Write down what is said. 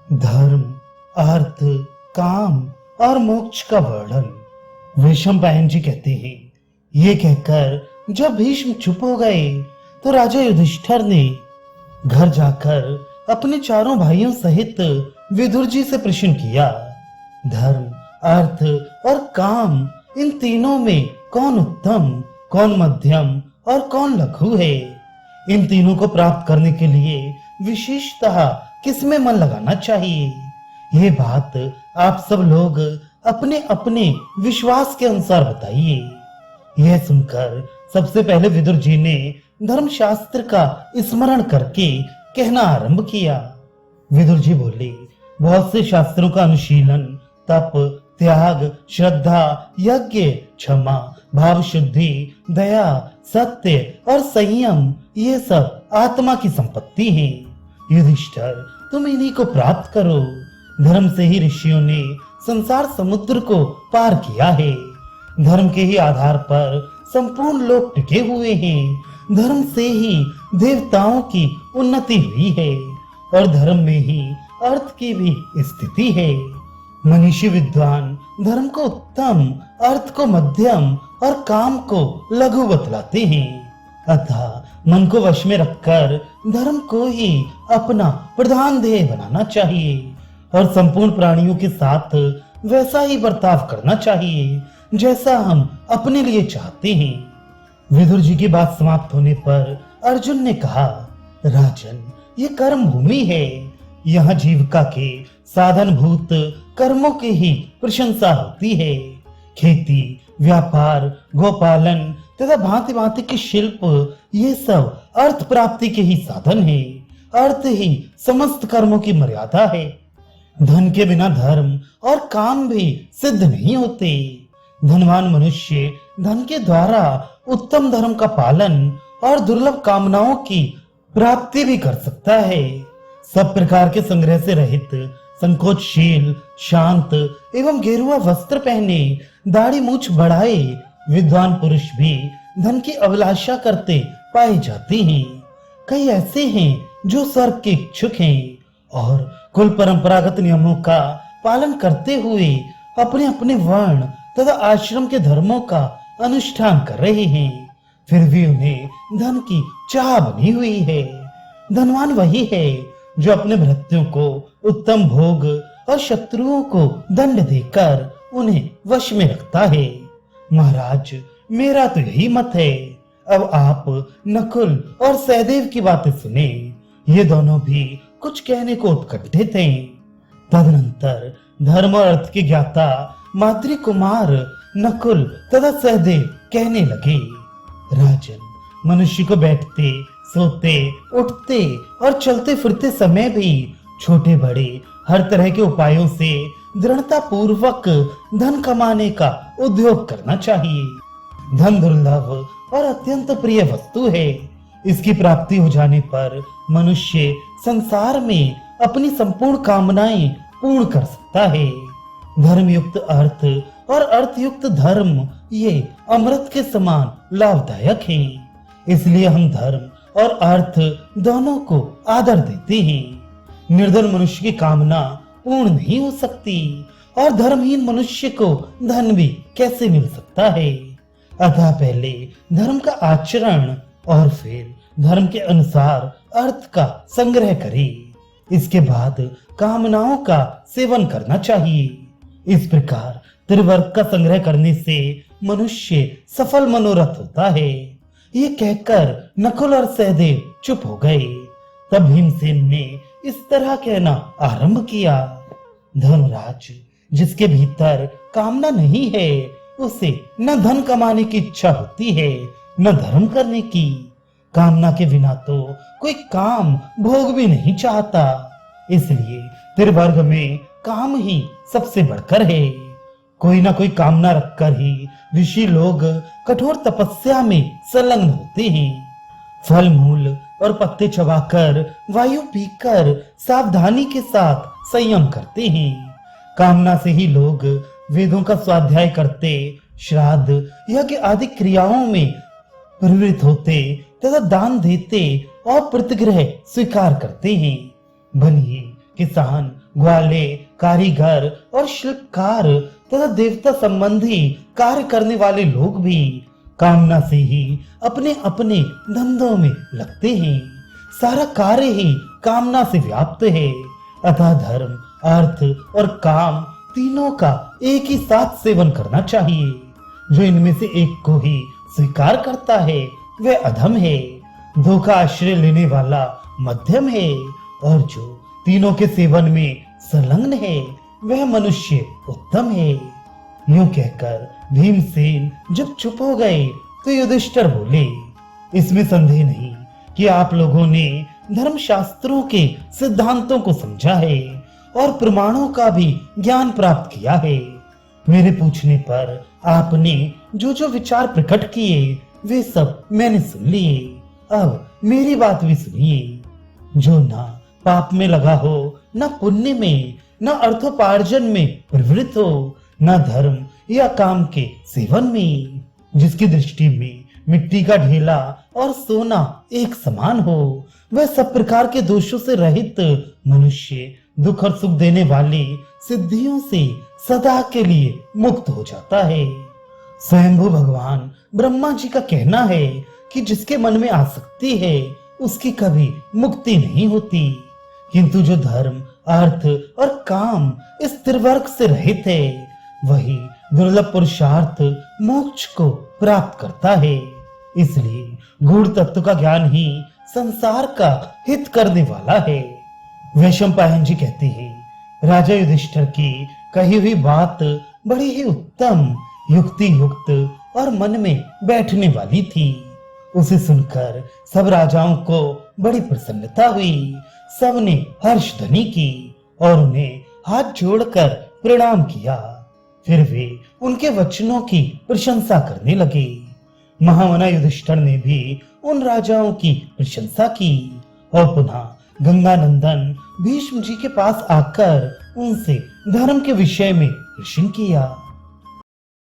धर्म, अर्थ, काम और मोक्ष का वर्णन। वैशंपायन जी कहते हैं, ये कहकर जब भीष्म चुप हो गए तो राजा युधिष्ठिर ने घर जाकर अपने चारों भाइयों सहित विदुर जी से प्रश्न किया, धर्म, अर्थ और काम, इन तीनों में कौन उत्तम, कौन मध्यम और कौन लघु है? इन तीनों को प्राप्त करने के लिए विशेषतः किसमें मन लगाना चाहिए? ये बात आप सब लोग अपने अपने विश्वास के अनुसार बताइए। यह सुनकर सबसे पहले विदुर जी ने धर्मशास्त्र का स्मरण करके कहना आरंभ किया। विदुर जी बोले, बहुत से शास्त्रों का अनुशीलन तप, त्याग, श्रद्धा, यज्ञ, क्षमा, भाव शुद्धि, दया, सत्य और संयम, ये सब आत्मा की संपत्ति है। युधिष्ठिर, तुम इन्हीं को प्राप्त करो। धर्म से ही ऋषियों ने संसार समुद्र को पार किया है। धर्म के ही आधार पर संपूर्ण लोक टिके हुए हैं। धर्म से ही देवताओं की उन्नति हुई है और धर्म में ही अर्थ की भी स्थिति है। मनीषी विद्वान धर्म को उत्तम, अर्थ को मध्यम और काम को लघु बतलाते हैं। अतः मन को वश में रखकर धर्म को ही अपना प्रधान ध्येय बनाना चाहिए और संपूर्ण प्राणियों के साथ वैसा ही बर्ताव करना चाहिए जैसा हम अपने लिए चाहते हैं। विदुर जी की बात समाप्त होने पर अर्जुन ने कहा, राजन, ये कर्म भूमि है। यहाँ जीविका के साधन भूत कर्मों की ही प्रशंसा होती है। खेती, व्यापार, गोपालन तथा भांति भांति के शिल्प, ये सब अर्थ प्राप्ति के ही साधन है। अर्थ ही समस्त कर्मों की मर्यादा है। धन के बिना धर्म और काम भी सिद्ध नहीं होते। धनवान मनुष्य धन के द्वारा उत्तम धर्म का पालन और दुर्लभ कामनाओं की प्राप्ति भी कर सकता है। सब प्रकार के संग्रह से रहित, संकोचशील, शांत एवं गेरुआ वस्त्र पहने, दाढ़ी मूछ बढ़ाए विद्वान पुरुष भी धन की अभिलाषा करते पाए जाते हैं। कई ऐसे हैं जो स्वर्ग के इच्छुक हैं और कुल परंपरागत नियमों का पालन करते हुए अपने अपने वर्ण तथा आश्रम के धर्मों का अनुष्ठान कर रहे हैं, फिर भी उन्हें धन की चाह बनी हुई है। धनवान वही है जो अपने भृत्यों को उत्तम भोग और शत्रुओं को दंड देकर उन्हें वश में रखता है। महाराज, मेरा तो यही मत है। अब आप नकुल और सहदेव की बातें सुने। ये दोनों भी कुछ कहने को उत्कंठित थे। तदनंतर धर्म और अर्थ के ज्ञाता माद्री कुमार नकुल तथा सहदेव कहने लगे, राजन, मनुष्य को बैठते, सोते, उठते और चलते फिरते समय भी छोटे बड़े हर तरह के उपायों से दृढ़ता पूर्वक धन कमाने का उद्योग करना चाहिए। धन दुर्लभ और अत्यंत प्रिय वस्तु है। इसकी प्राप्ति हो जाने पर मनुष्य संसार में अपनी संपूर्ण कामनाएं पूर्ण कर सकता है। धर्म युक्त अर्थ और अर्थ युक्त धर्म, ये अमृत के समान लाभदायक हैं। इसलिए हम धर्म और अर्थ दोनों को आदर देते हैं। निर्धन मनुष्य की कामना पूर्ण नहीं हो सकती और धर्महीन मनुष्य को धन भी कैसे मिल सकता है? अतः पहले धर्म का आचरण और फिर धर्म के अनुसार अर्थ का संग्रह करें। इसके बाद कामनाओं का सेवन करना चाहिए। इस प्रकार त्रिवर्ग का संग्रह करने से मनुष्य सफल मनोरथ होता है। ये कहकर नकुल और सहदेव चुप हो गए। तब भीमसेन ने इस तरह कहना आरंभ किया, धर्मराज, जिसके भीतर कामना नहीं है उसे न धन कमाने की इच्छा होती है न धर्म करने की। कामना के बिना तो कोई काम भोग भी नहीं चाहता। इसलिए त्रिवर्ग में काम ही सबसे बढ़कर है। कोई ना कोई कामना रखकर ही ऋषि लोग कठोर तपस्या में संलग्न होते हैं। फल मूल और पत्ते चबाकर, वायु पीकर सावधानी के साथ संयम करते हैं। कामना से ही लोग वेदों का स्वाध्याय करते, श्राद्ध, यज्ञ आदि क्रियाओं में प्रवृत्त होते तथा दान देते और प्रतिग्रह स्वीकार करते हैं। बनिए किसान, ग्वाले, कारीगर और शिल्पकार तथा देवता संबंधी कार्य करने वाले लोग भी कामना से ही अपने अपने धंधों में लगते हैं। सारा कार्य ही कामना से व्याप्त है। अतः धर्म, अर्थ और काम तीनों का एक ही साथ सेवन करना चाहिए। जो इनमें से एक को ही स्वीकार करता है वह अधम है, दो का आश्रय लेने वाला मध्यम है, और जो तीनों के सेवन में संलग्न है वह मनुष्य उत्तम है। यूं कहकर भीमसेन जब चुप हो गए तो युधिष्ठिर बोले, इसमें संदेह नहीं कि आप लोगों ने धर्मशास्त्रों के सिद्धांतों को समझा है और प्रमाणों का भी ज्ञान प्राप्त किया है। मेरे पूछने पर आपने जो जो विचार प्रकट किए वे सब मैंने सुन लिए। अब मेरी बात भी सुनिए। जो ना पाप में लगा हो, न पुण्य में, न अर्थोपार्जन में प्रवृत्त हो, न धर्म या काम के सेवन में, जिसकी दृष्टि में मिट्टी का ढेला और सोना एक समान हो, वह सब प्रकार के दोषों से रहित मनुष्य दुख और सुख देने वाली सिद्धियों से सदा के लिए मुक्त हो जाता है। स्वयंभू भगवान ब्रह्मा जी का कहना है कि जिसके मन में आसक्ति है उसकी कभी मुक्ति नहीं होती, किंतु जो धर्म, अर्थ और काम इस त्रिवर्ग से रहित है वही दुर्लभ पुरुषार्थ मोक्ष को प्राप्त करता है। इसलिए गूढ़ तत्व का ज्ञान ही संसार का हित करने वाला है। वैशंपायन जी कहते हैं, राजा युधिष्ठिर की कही हुई बात बड़ी ही उत्तम, युक्ति युक्त और मन में बैठने वाली थी। उसे सुनकर सब राजाओं को बड़ी प्रसन्नता हुई। सबने हर्ष ध्वनि की और उन्हें हाथ जोड़कर प्रणाम किया। फिर वे उनके वचनों की प्रशंसा करने लगे। महामना युधिष्ठिर ने भी उन राजाओं की प्रशंसा की और पुनः गंगानंदन भीष्म जी के पास आकर उनसे धर्म के विषय में प्रश्न किया।